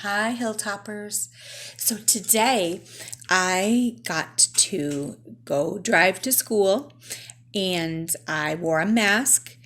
Hi, Hilltoppers. So today I got to go drive to school and I wore a mask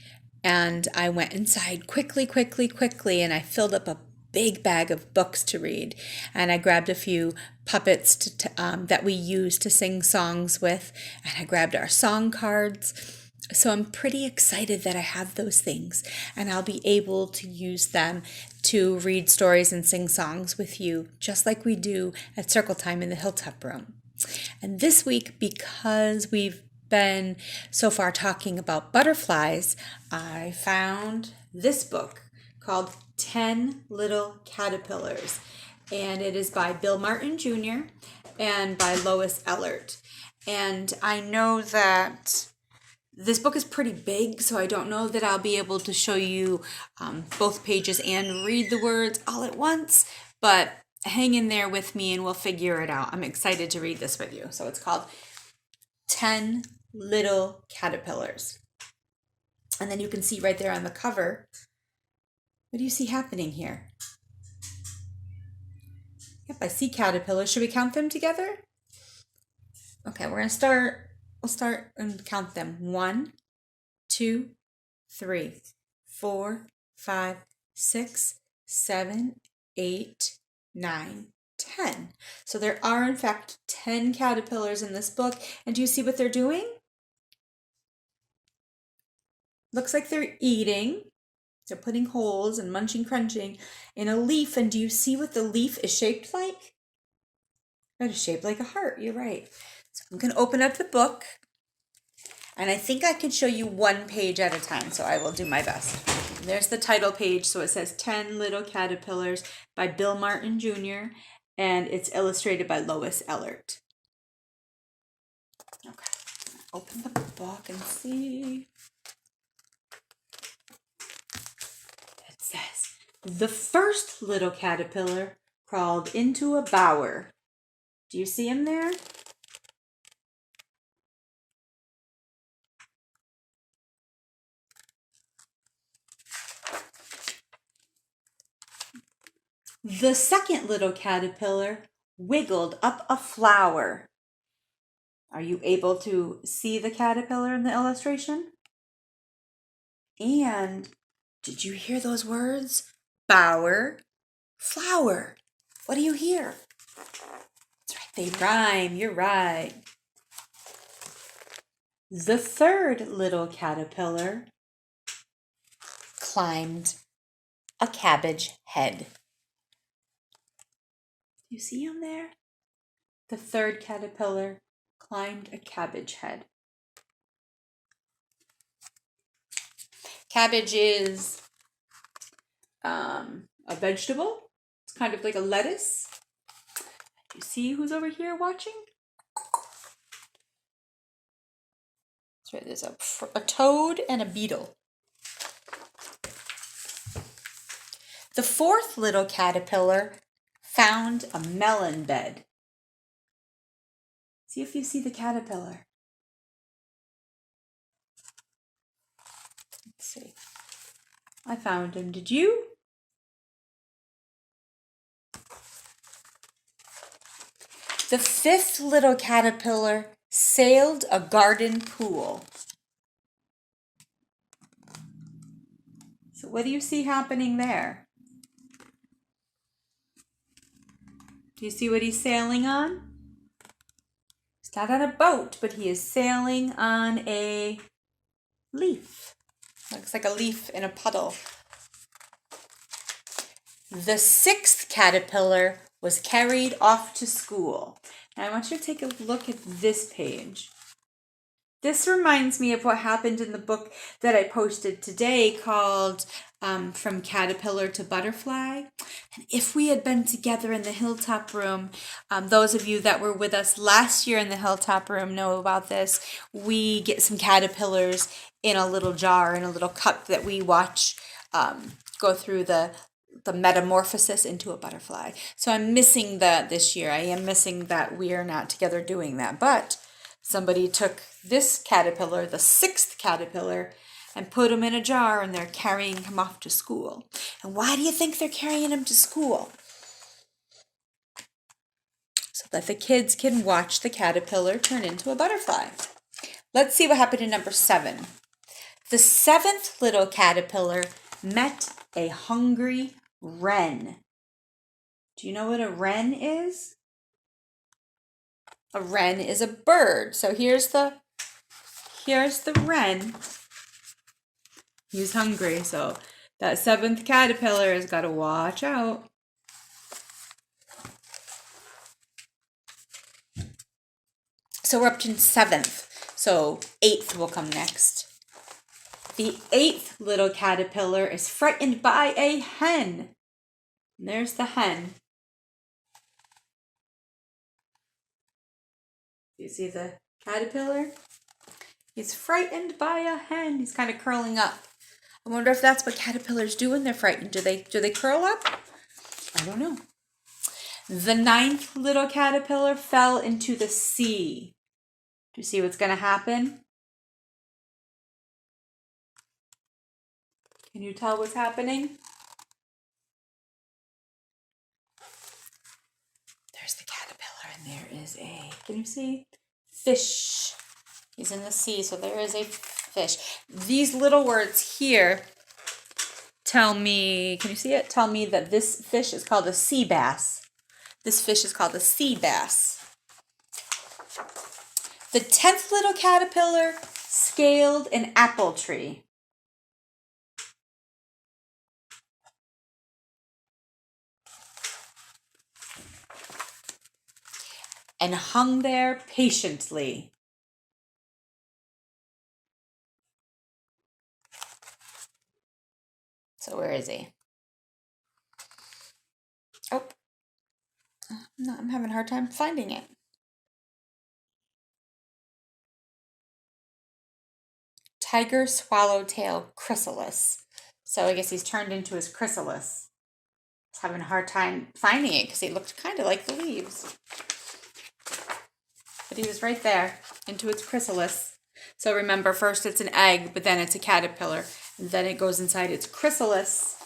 and I went inside quickly, and I filled up a big bag of books to read. And I grabbed a few puppets that we use to sing songs with, and I grabbed our song cards. So I'm pretty excited that I have those things and I'll be able to use them to read stories and sing songs with you, just like we do at Circle Time in the Hilltop Room. And this week, because we've been so far talking about butterflies, I found this book called 10 Little Caterpillars. And it is by Bill Martin Jr. and by Lois Ehlert. And I know that this book is pretty big, so I don't know that I'll be able to show you both pages and read the words all at once, but hang in there with me and we'll figure it out. I'm excited to read this with you. So it's called 10 Little Caterpillars. And then you can see right there on the cover, what do you see happening here? Yep, I see caterpillars. Should we count them together? Okay, we're going to start. We'll start and count them. 1, 2, 3, 4, 5, 6, 7, 8, 9, 10. So there are, in fact, 10 caterpillars in this book. And do you see what they're doing? Looks like they're eating. They're putting holes and munching, crunching in a leaf. And do you see what the leaf is shaped like? It is shaped like a heart. You're right. So I'm going to open up the book. And I think I can show you one page at a time, so I will do my best. There's the title page. So it says 10 Little Caterpillars by Bill Martin Jr. And it's illustrated by Lois Ehlert. Okay, open the book and see. It says, the first little caterpillar crawled into a bower. Do you see him there? The second little caterpillar wiggled up a flower. Are you able to see the caterpillar in the illustration? And did you hear those words? Bower, flower. What do you hear? That's right, they rhyme. You're right. The third little caterpillar climbed a cabbage head. You see him there? The third caterpillar climbed a cabbage head. Cabbage is a vegetable. It's kind of like a lettuce. You see who's over here watching? That's right, there's a toad and a beetle. The fourth little caterpillar found a melon bed. See if you see the caterpillar. Let's see. I found him. Did you? The fifth little caterpillar sailed a garden pool. So what do you see happening there? Do you see what he's sailing on? He's not on a boat, but he is sailing on a leaf. Looks like a leaf in a puddle. The sixth caterpillar was carried off to school. Now I want you to take a look at this page. This reminds me of what happened in the book that I posted today called From Caterpillar to Butterfly. And if we had been together in the Hilltop Room, those of you that were with us last year in the Hilltop Room know about this. We get some caterpillars in a little jar, in a little cup that we watch go through the metamorphosis into a butterfly. So I'm missing that this year. I am missing that we are not together doing that. But somebody took this caterpillar, the sixth caterpillar, and put him in a jar, and they're carrying him off to school. And why do you think they're carrying him to school? that the kids can watch the caterpillar turn into a butterfly. Let's see what happened in number 7. The 7th little caterpillar met a hungry wren. Do you know what a wren is? A wren is a bird. So here's the wren. He's hungry, so that 7th caterpillar has got to watch out. So we're up to 7th. So 8th will come next. The 8th little caterpillar is frightened by a hen. And there's the hen. You see the caterpillar? He's frightened by a hen. He's kind of curling up. I wonder if that's what caterpillars do when they're frightened. Do they curl up? I don't know. The 9th little caterpillar fell into the sea. Do you see what's going to happen? Can you tell what's happening? There's the caterpillar, and there is can you see? Fish. He's in the sea, so there is a fish. These little words here tell me, can you see it? Tell me that this fish is called a sea bass. This fish is called a sea bass. The 10th little caterpillar scaled an apple tree. And hung there patiently. So where is he? Oh, no, I'm having a hard time finding it. Tiger swallowtail chrysalis. So I guess he's turned into his chrysalis. He's having a hard time finding it because he looked kind of like the leaves. But he was right there, into its chrysalis. So remember, first it's an egg, but then it's a caterpillar. And then it goes inside its chrysalis.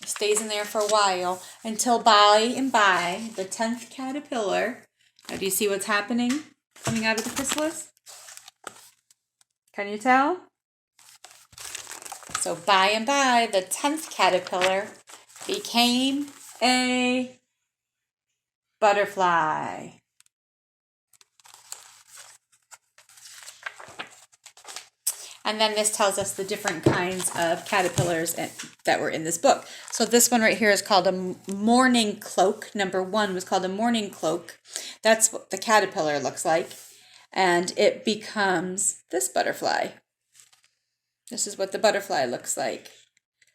It stays in there for a while until by and by the 10th caterpillar. Now do you see what's happening coming out of the chrysalis? Can you tell? So by and by, the 10th caterpillar became a butterfly. And then this tells us the different kinds of caterpillars that were in this book. So this one right here is called a mourning cloak. Number 1 was called a mourning cloak. That's what the caterpillar looks like. And it becomes this butterfly. This is what the butterfly looks like.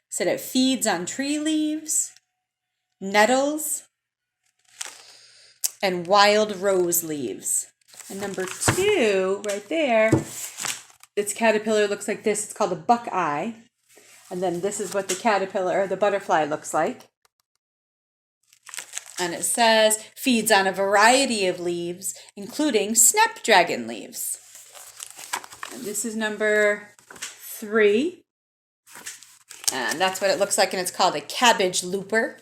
So it feeds on tree leaves, nettles, and wild rose leaves. And number 2, right there, its caterpillar looks like this. It's called a buckeye. And then this is what the caterpillar, or the butterfly, looks like. And it says, feeds on a variety of leaves, including snapdragon leaves. And this is number 3. And that's what it looks like, and it's called a cabbage looper.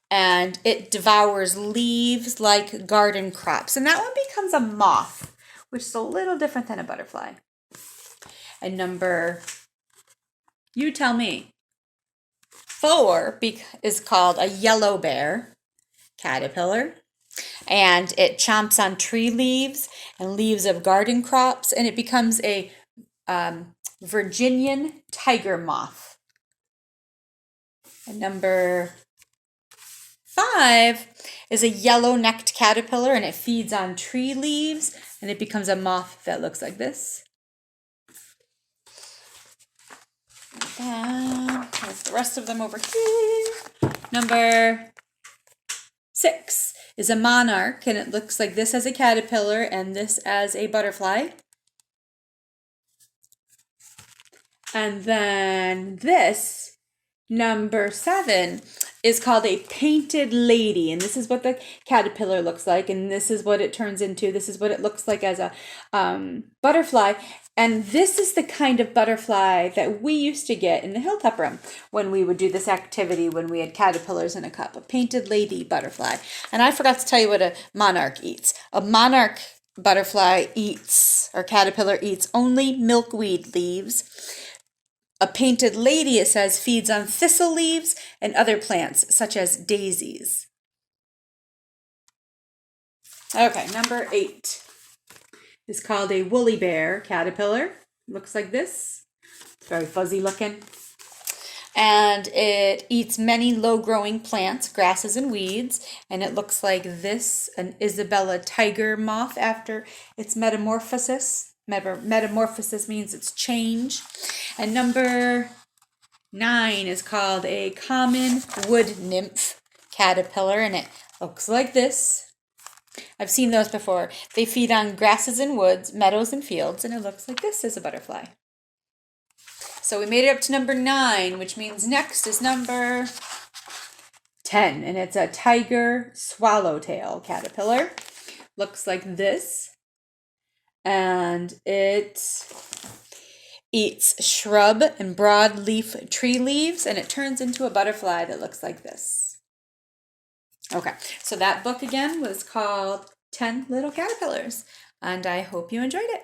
And it devours leaves like garden crops. And that one becomes a moth, which is a little different than a butterfly. And number, you tell me, 4 is called a yellow bear caterpillar, and it chomps on tree leaves and leaves of garden crops, and it becomes a Virginian tiger moth. And number 5 is a yellow-necked caterpillar, and it feeds on tree leaves, and it becomes a moth that looks like this. And there's the rest of them over here. Number 6 is a monarch, and it looks like this as a caterpillar and this as a butterfly. And then this, number 7, is called a painted lady, and this is what the caterpillar looks like, and this is what it turns into. This is what it looks like as a butterfly, And this is the kind of butterfly that we used to get in the Hilltop Room when we would do this activity when we had caterpillars in a cup, a painted lady butterfly. And I forgot to tell you what a monarch eats. A monarch butterfly eats, or caterpillar eats, only milkweed leaves. A painted lady, it says, feeds on thistle leaves and other plants, such as daisies. Okay, number 8 is called a woolly bear caterpillar. Looks like this. It's very fuzzy looking. And it eats many low-growing plants, grasses, and weeds. And it looks like this, an Isabella tiger moth after its metamorphosis. Metamorphosis means it's change. And number 9 is called a common wood nymph caterpillar, and it looks like this. I've seen those before. They feed on grasses and woods, meadows and fields, and it looks like this as a butterfly. So we made it up to number 9, which means next is number 10, and it's a tiger swallowtail caterpillar. Looks like this, and it eats shrub and broadleaf tree leaves, and it turns into a butterfly that looks like this. Okay, so that book again was called 10 Little Caterpillars, and I hope you enjoyed it.